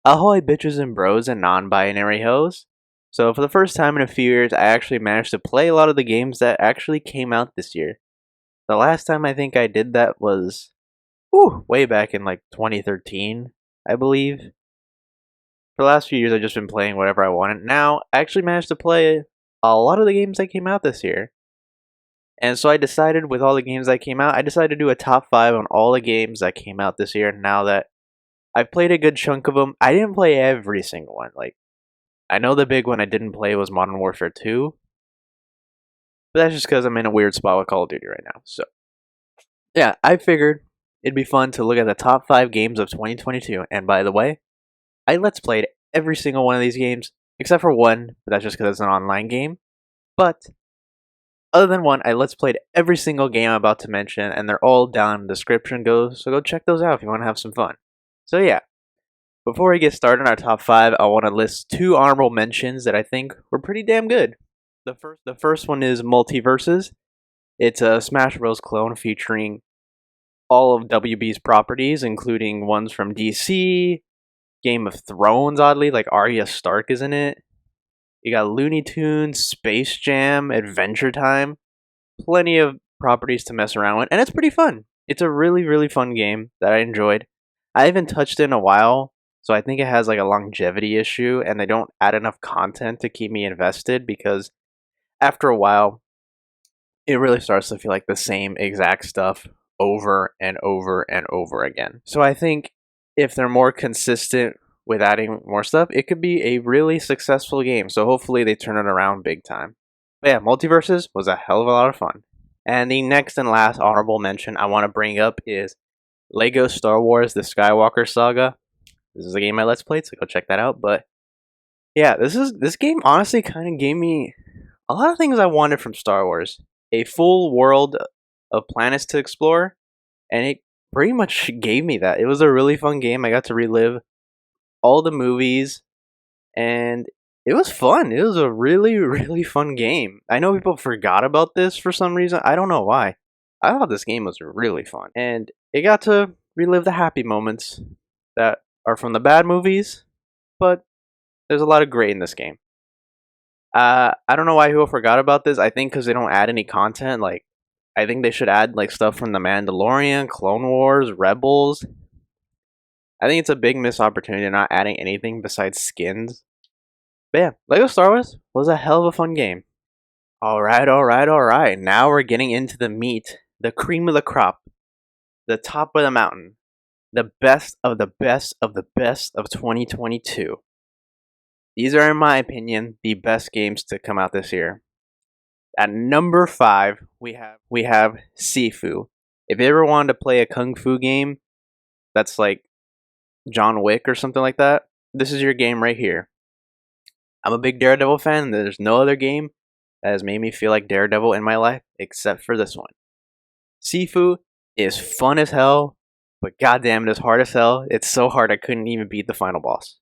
Ahoy bitches and bros and non-binary hoes. So for the first time in a few years, I actually managed to play a lot of the games that actually came out this year. The last time I think I did that was way back in like 2013, I believe. For the last few years, I've just been playing whatever I wanted. Now, I actually managed to play a lot of the games that came out this year. And so I decided with all the games that came out, I decided to do a top 5 on all the games that came out this year. Now that I've played a good chunk of them, I didn't play every single one. Like, I know the big one I didn't play was Modern Warfare 2. But that's just because I'm in a weird spot with Call of Duty right now. So, yeah, I figured it'd be fun to look at the top 5 games of 2022. And by the way, I Let's Played every single one of these games, except for one, but that's just because it's an online game. But other than one, I Let's Played every single game I'm about to mention, and they're all down in the description. So go check those out if you want to have some fun. So yeah, before we get started on our top 5, I want to list 2 honorable mentions that I think were pretty damn good. The first one is MULTIVERSUS. It's a Smash Bros. Clone featuring all of WB's properties, including ones from DC, Game of Thrones, oddly, like Arya Stark is in it. You got Looney Tunes, Space Jam, Adventure Time. Plenty of properties to mess around with, and it's pretty fun. It's a really, really fun game that I enjoyed. I haven't touched it in a while, so I think it has like a longevity issue, and they don't add enough content to keep me invested because after a while, it really starts to feel like the same exact stuff over and over and over again. So I think if they're more consistent with adding more stuff, it could be a really successful game. So hopefully they turn it around big time. But yeah, MULTIVERSUS was a hell of a lot of fun. And the next and last honorable mention I want to bring up is Lego Star Wars The Skywalker Saga. This is a game I Let's Played, so go check that out. But yeah, this game honestly kind of gave me a lot of things I wanted from Star Wars. A full world of planets to explore, and it pretty much gave me that. It was a really fun game. I got to relive all the movies, and it was fun. It was a really, really fun game. I know people forgot about this for some reason. I don't know why. I thought this game was really fun, and it got to relive the happy moments that are from the bad movies, but there's a lot of great in this game. I don't know why people forgot about this. I think because they don't add any content. Like, I think they should add like stuff from The Mandalorian, Clone Wars, Rebels. I think it's a big missed opportunity not adding anything besides skins. But yeah, Lego Star Wars was a hell of a fun game. Alright. Now we're getting into the meat, the cream of the crop, the top of the mountain, the best of the best of the best of 2022. These are, in my opinion, the best games to come out this year. At number 5, we have SIFU. If you ever wanted to play a kung fu game that's like John Wick or something like that, this is your game right here. I'm a big Daredevil fan, and there's no other game that has made me feel like Daredevil in my life except for this one. SIFU is fun as hell, but goddamn it is hard as hell. It's so hard I couldn't even beat the final boss.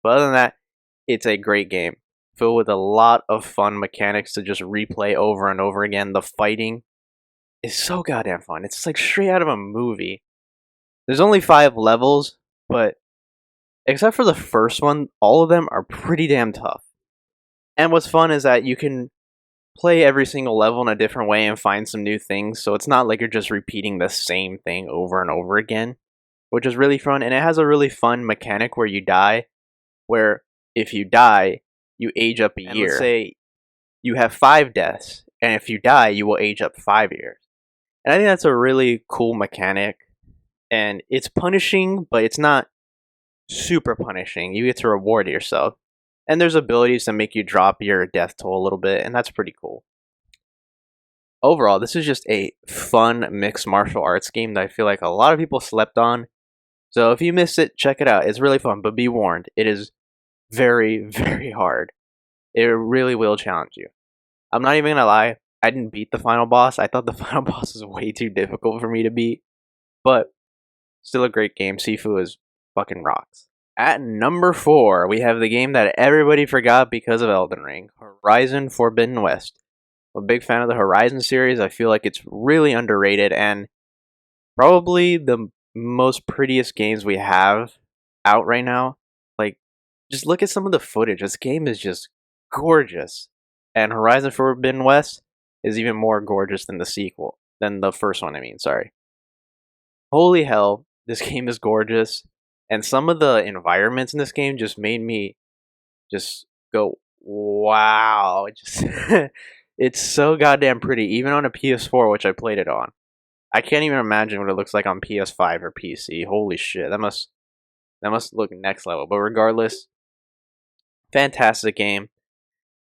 But other than that, it's a great game, filled with a lot of fun mechanics to just replay over and over again. The fighting is so goddamn fun. It's like straight out of a movie. There's only 5 levels, but except for the first one, all of them are pretty damn tough. And what's fun is that you can play every single level in a different way and find some new things, so it's not like you're just repeating the same thing over and over again, which is really fun. And it has a really fun mechanic where you die, where if you die, you age up a year. Let's say you have 5 deaths, and if you die, you will age up 5 years. And I think that's a really cool mechanic, and it's punishing, but it's not super punishing. You get to reward yourself, and there's abilities to make you drop your death toll a little bit, and that's pretty cool. Overall, this is just a fun mixed martial arts game that I feel like a lot of people slept on. So if you missed it, check it out. It's really fun, but be warned, it is very, very hard. It really will challenge you. I'm not even gonna lie, I didn't beat the final boss. I thought the final boss was way too difficult for me to beat, but still a great game. SIFU is fucking rocks. At number 4, we have the game that everybody forgot because of Elden Ring, Horizon Forbidden West. I'm a big fan of the Horizon series. I feel like it's really underrated and probably the most prettiest games we have out right now. Like, Just look at some of the footage. This game is just gorgeous. And Horizon Forbidden West is even more gorgeous than the sequel. Than the first one, I mean, sorry. Holy hell, this game is gorgeous. And some of the environments in this game just made me just go, wow. Just it's so goddamn pretty, even on a PS4, which I played it on. I can't even imagine what it looks like on PS5 or PC. Holy shit, that must look next level. But regardless, fantastic game.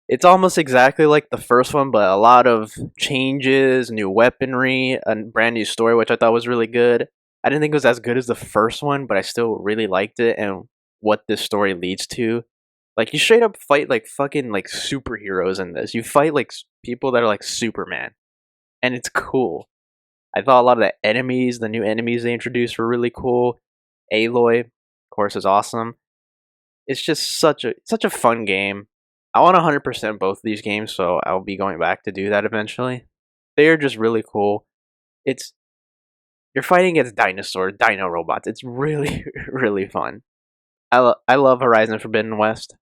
It's almost exactly like the first one, but a lot of changes, new weaponry, a brand new story, which I thought was really good. I didn't think it was as good as the first one, but I still really liked it and what this story leads to. Like, you straight up fight like fucking like superheroes in this. You fight like people that are like Superman, and it's cool. I thought a lot of the enemies, the new enemies they introduced, were really cool. Aloy, of course, is awesome. It's just such a fun game. I want 100% both of these games, so I'll be going back to do that eventually. They are just really cool. It's You're fighting against dinosaurs, dino robots. It's really really fun. I love Horizon Forbidden West.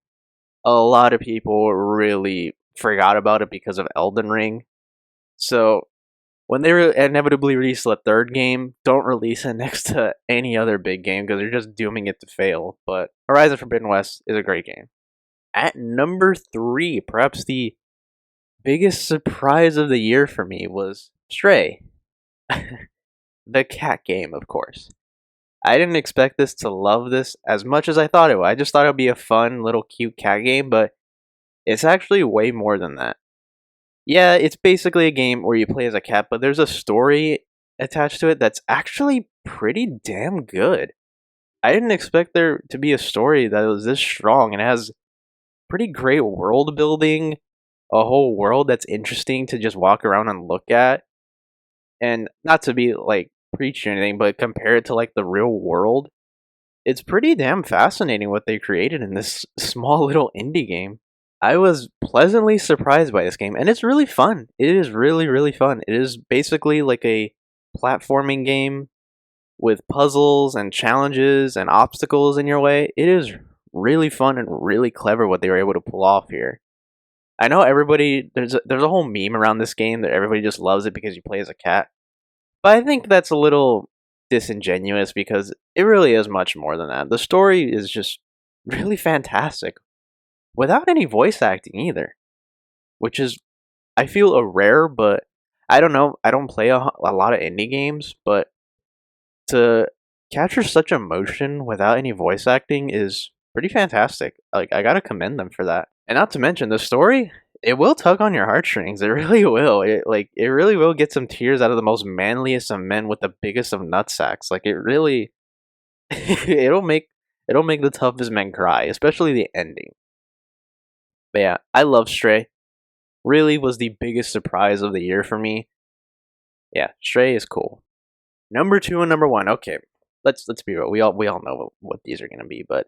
A lot of people really forgot about it because of Elden Ring. So when they inevitably release the third game, don't release it next to any other big game because they're just dooming it to fail. But Horizon Forbidden West is a great game. At number 3, perhaps the biggest surprise of the year for me was Stray. The cat game, of course. I didn't expect this to love this as much as I thought it would. I just thought it would be a fun, little cute cat game, but it's actually way more than that. Yeah, it's basically a game where you play as a cat, but there's a story attached to it that's actually pretty damn good. I didn't expect there to be a story that was this strong and has pretty great world building, a whole world that's interesting to just walk around and look at. And not to be like preach or anything, but compare it to like the real world, it's pretty damn fascinating what they created in this small little indie game. I was pleasantly surprised by this game, and it's really fun. It is really, really fun. It is basically like a platforming game with puzzles and challenges and obstacles in your way. It is really fun and really clever what they were able to pull off here. I know everybody there's a whole meme around this game that everybody just loves it because you play as a cat. But I think that's a little disingenuous because it really is much more than that. The story is just really fantastic without any voice acting either, which is, I feel, a rare, but I don't know. I don't play a lot of indie games, but to capture such emotion without any voice acting is pretty fantastic. Like, I gotta commend them for that. And not to mention the story, it will tug on your heartstrings. It really will. It really will get some tears out of the most manliest of men with the biggest of nutsacks. Like, it really it'll make the toughest men cry, especially the ending. But yeah, I love Stray. Really was the biggest surprise of the year for me. Yeah, Stray is cool. Number 2 and number 1. Okay, let's be real. We all know what these are gonna be, but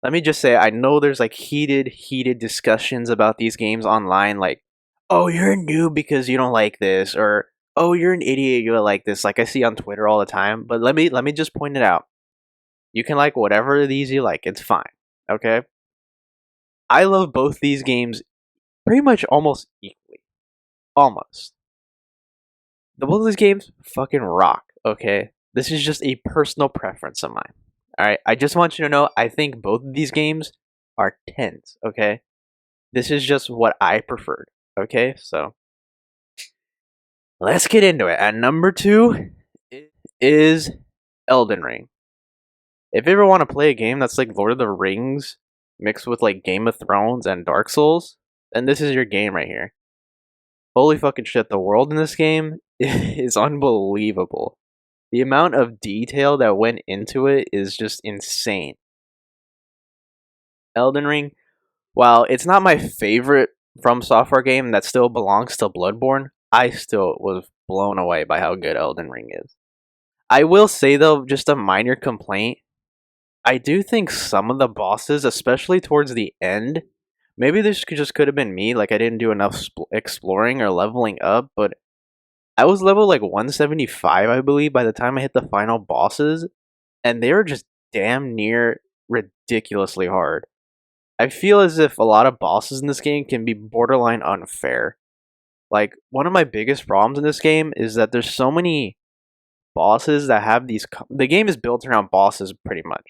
let me just say, I know there's like heated discussions about these games online, like, oh, you're a noob because you don't like this, or oh, you're an idiot, you don't like this. Like, I see on Twitter all the time. But let me just point it out. You can like whatever of these you like. It's fine. Okay. I love both these games pretty much almost equally. Almost. Both of these games fucking rock. Okay. This is just a personal preference of mine. Alright, I just want you to know, I think both of these games are 10s, okay? This is just what I preferred, okay? So, let's get into it. At number 2 is Elden Ring. If you ever want to play a game that's like Lord of the Rings mixed with like Game of Thrones and Dark Souls, then this is your game right here. Holy fucking shit, the world in this game is unbelievable. The amount of detail that went into it is just insane. Elden Ring, while it's not my favorite From Software game that still belongs to Bloodborne, I still was blown away by how good Elden Ring is. I will say though, just a minor complaint, I do think some of the bosses, especially towards the end, maybe this just could have been me, like I didn't do enough exploring or leveling up, but I was level like 175, I believe, by the time I hit the final bosses, and they were just damn near ridiculously hard. I feel as if a lot of bosses in this game can be borderline unfair. Like, one of my biggest problems in this game is that there's so many bosses that have these. The game is built around bosses pretty much.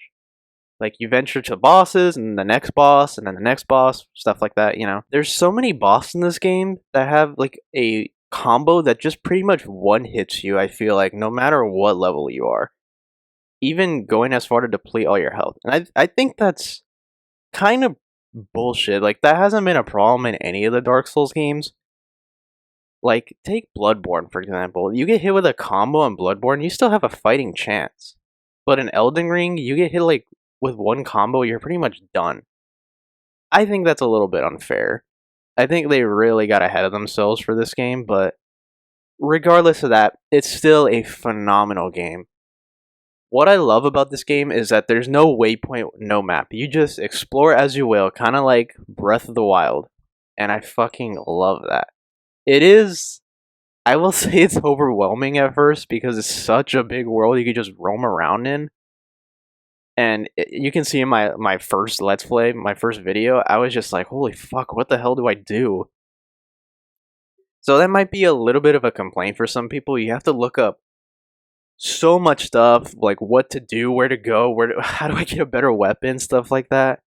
Like, you venture to bosses, and the next boss, and then the next boss, stuff like that, you know? There's so many bosses in this game that have, like, a combo that just pretty much one-hits you, I feel like, no matter what level you are. Even going as far to deplete all your health. And I think that's kind of bullshit. Like, that hasn't been a problem in any of the Dark Souls games. Like, take Bloodborne, for example. You get hit with a combo in Bloodborne, you still have a fighting chance. But in Elden Ring, you get hit, like, with one combo, you're pretty much done. I think that's a little bit unfair. I think they really got ahead of themselves for this game, but regardless of that, it's still a phenomenal game. What I love about this game is that there's no waypoint, no map. You just explore as you will, kind of like Breath of the Wild. And I fucking love that. It is, I will say it's overwhelming at first because it's such a big world you could just roam around in. And you can see in my first Let's Play, my first video, I was just like, holy fuck, what the hell do I do? So that might be a little bit of a complaint for some people. You have to look up so much stuff, like what to do, where to go, how do I get a better weapon, stuff like that.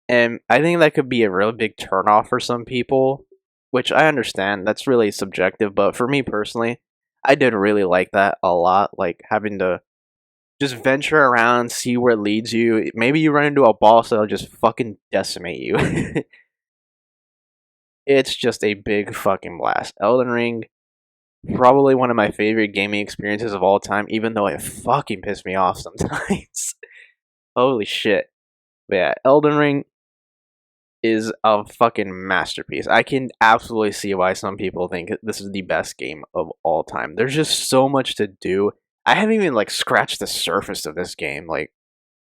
And I think that could be a really big turnoff for some people, which I understand. That's really subjective, but for me personally, I did really like that a lot, like having to just venture around, see where it leads you. Maybe you run into a boss that'll just fucking decimate you. It's just a big fucking blast. Elden Ring, probably one of my favorite gaming experiences of all time, even though it fucking pissed me off sometimes. Holy shit. But yeah, Elden Ring is a fucking masterpiece. I can absolutely see why some people think this is the best game of all time. There's just so much to do. I haven't even like scratched the surface of this game. Like,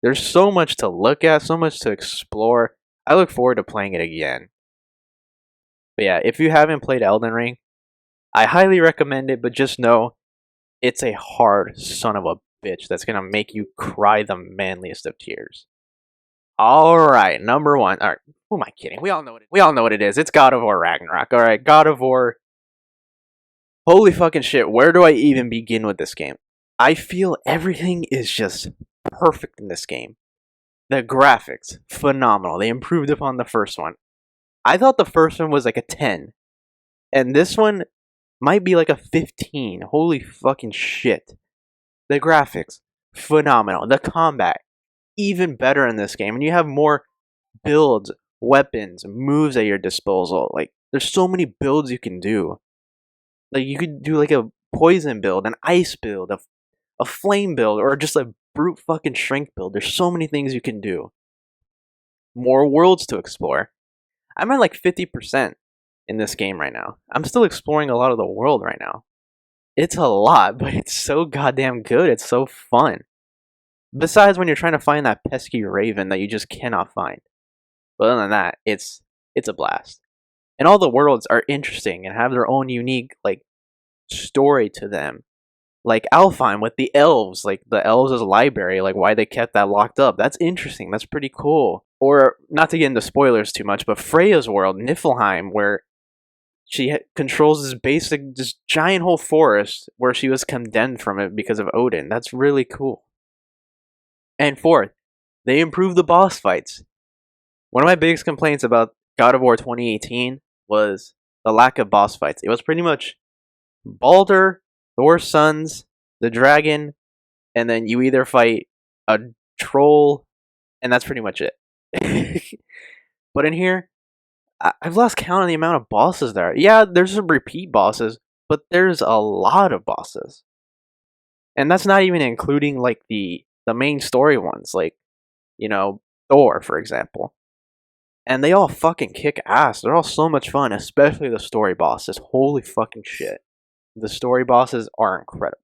there's so much to look at, so much to explore. I look forward to playing it again. But yeah, if you haven't played Elden Ring, I highly recommend it, but just know it's a hard son of a bitch that's gonna make you cry the manliest of tears. Alright, number one. Alright, who am I kidding? We all know what it is. It's God of War Ragnarok. Alright, God of War. Holy fucking shit, where do I even begin with this game? I feel everything is just perfect in this game. The graphics, phenomenal. They improved upon the first one. I thought the first one was like a 10. And this one might be like a 15. Holy fucking shit. The graphics, phenomenal. The combat, even better in this game. And you have more builds, weapons, moves at your disposal. Like, there's so many builds you can do. Like, you could do like a poison build, an ice build, a flame build, or just a brute fucking strength build. There's so many things you can do. More worlds to explore. I'm at like 50% in this game right now. I'm still exploring a lot of the world right now. It's a lot, but it's so goddamn good. It's so fun. Besides when you're trying to find that pesky raven that you just cannot find. But other than that, it's a blast. And all the worlds are interesting and have their own unique like story to them. Like Alfheim with the elves, like the elves as a library, like why they kept that locked up. That's interesting. That's pretty cool. Or, not to get into spoilers too much, but Freya's world, Niflheim, where she controls this giant whole forest where she was condemned from it because of Odin. That's really cool. And fourth, they improved the boss fights. One of my biggest complaints about God of War 2018 was the lack of boss fights. It was pretty much Baldur, Thor's sons, the dragon, and then you either fight a troll, and that's pretty much it. But in here, I've lost count on the amount of bosses there. Yeah, there's some repeat bosses, but there's a lot of bosses. And that's not even including like the main story ones, like, you know, Thor, for example. And they all fucking kick ass. They're all so much fun, especially the story bosses. Holy fucking shit. The story bosses are incredible.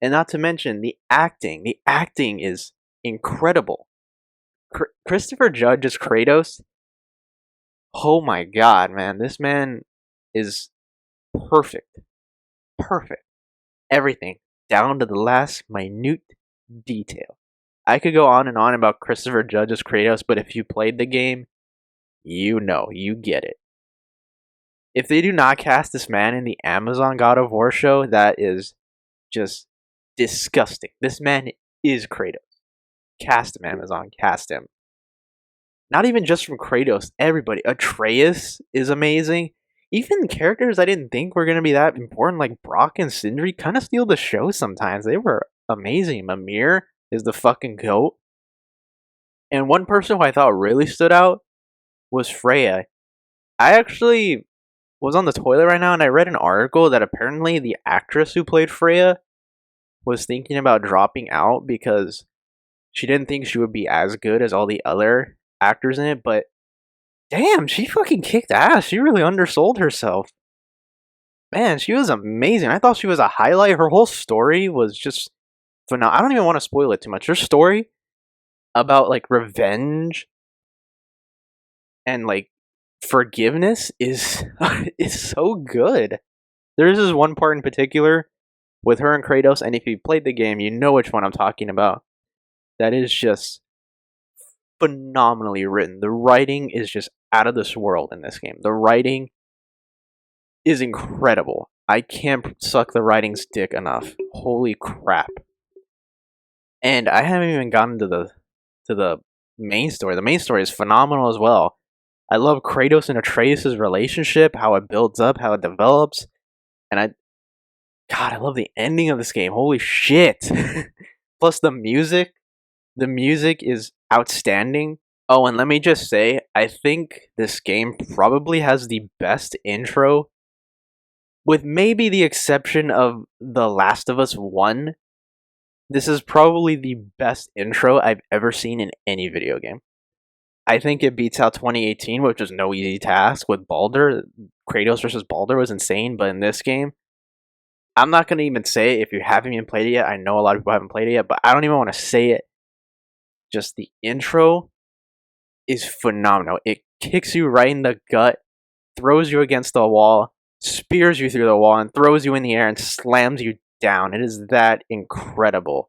And not to mention the acting. The acting is incredible. Christopher Judge as Kratos. Oh my god, man. This man is perfect. Perfect. Everything. Down to the last minute detail. I could go on and on about Christopher Judge's Kratos, but if you played the game, you know, you get it. If they do not cast this man in the Amazon God of War show, that is just disgusting. This man is Kratos. Cast him, Amazon. Cast him. Not even just from Kratos. Everybody. Atreus is amazing. Even characters I didn't think were going to be that important, like Brock and Sindri, kind of steal the show sometimes. They were amazing. Mimir is the fucking goat. And one person who I thought really stood out was Freya. I actually was on the toilet right now and I read an article that apparently the actress who played Freya was thinking about dropping out because she didn't think she would be as good as all the other actors in it, but damn, she fucking kicked ass. She really undersold herself. Man, she was amazing. I thought she was a highlight. Her whole story was just phenomenal. I don't even want to spoil it too much. Her story about like revenge and like forgiveness is is so good. There's this one part in particular with her and Kratos, and if you played the game, you know which one I'm talking about. That is just phenomenally written. The writing is just out of this world in this game. The writing is incredible. I can't suck the writing's dick enough. Holy crap. And I haven't even gotten to the main story. The main story is phenomenal as well. I love Kratos and Atreus' relationship, how it builds up, how it develops. And I love the ending of this game. Holy shit. Plus the music. The music is outstanding. Oh, and let me just say, I think this game probably has the best intro, with maybe the exception of The Last of Us 1. This is probably the best intro I've ever seen in any video game. I think it beats out 2018, which was no easy task with Baldur. Kratos versus Baldur was insane, but in this game, I'm not going to even say it if you haven't even played it yet. I know a lot of people haven't played it yet, but I don't even want to say it. Just the intro is phenomenal. It kicks you right in the gut, throws you against the wall, spears you through the wall, and throws you in the air and slams you down. It is that incredible.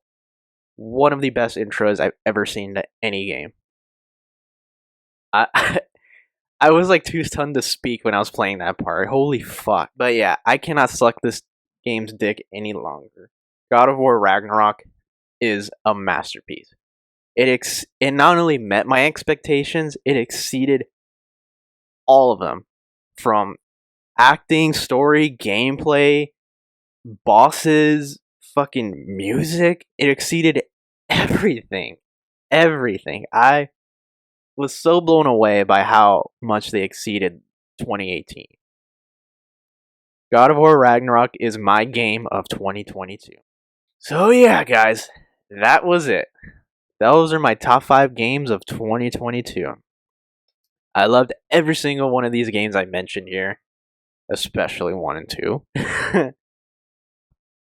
One of the best intros I've ever seen to any game. I I was like too stunned to speak when I was playing that part. Holy fuck. But yeah, I cannot suck this game's dick any longer. God of War Ragnarok is a masterpiece. It not only met my expectations, it exceeded all of them. From acting, story, gameplay, bosses, fucking music. It exceeded everything. Everything. I was so blown away by how much they exceeded 2018. God of War Ragnarok is my game of 2022. So yeah, guys, that was it. Those are my top 5 games of 2022. I loved every single one of these games I mentioned here, especially 1 and 2.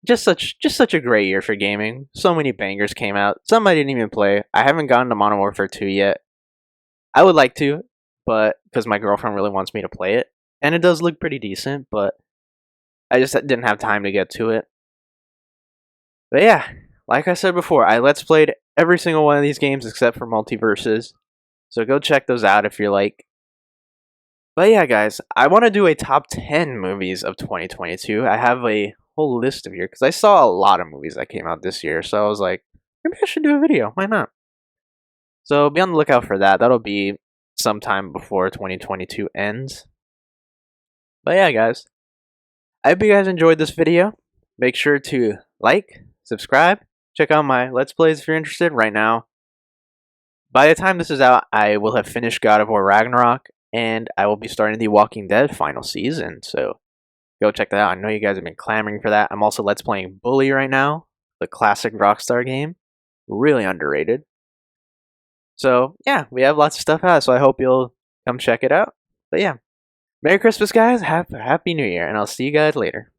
Just such a great year for gaming. So many bangers came out. Some I didn't even play. I haven't gotten to Modern Warfare 2 yet. I would like to, but because my girlfriend really wants me to play it, and it does look pretty decent, but I just didn't have time to get to it. But yeah, like I said before, I let's played every single one of these games except for MULTIVERSUS. So go check those out if you like. But yeah, guys, I want to do a top 10 movies of 2022. I have a whole list of here because I saw a lot of movies that came out this year. So I was like, maybe I should do a video. Why not? So be on the lookout for that. That'll be sometime before 2022 ends. But yeah, guys, I hope you guys enjoyed this video. Make sure to like, subscribe, check out my Let's Plays if you're interested right now. By the time this is out, I will have finished God of War Ragnarok, and I will be starting the Walking Dead final season, so go check that out. I know you guys have been clamoring for that. I'm also Let's Playing Bully right now, the classic Rockstar game. Really underrated. So, yeah, we have lots of stuff out, so I hope you'll come check it out. But yeah, Merry Christmas, guys. Happy New Year, and I'll see you guys later.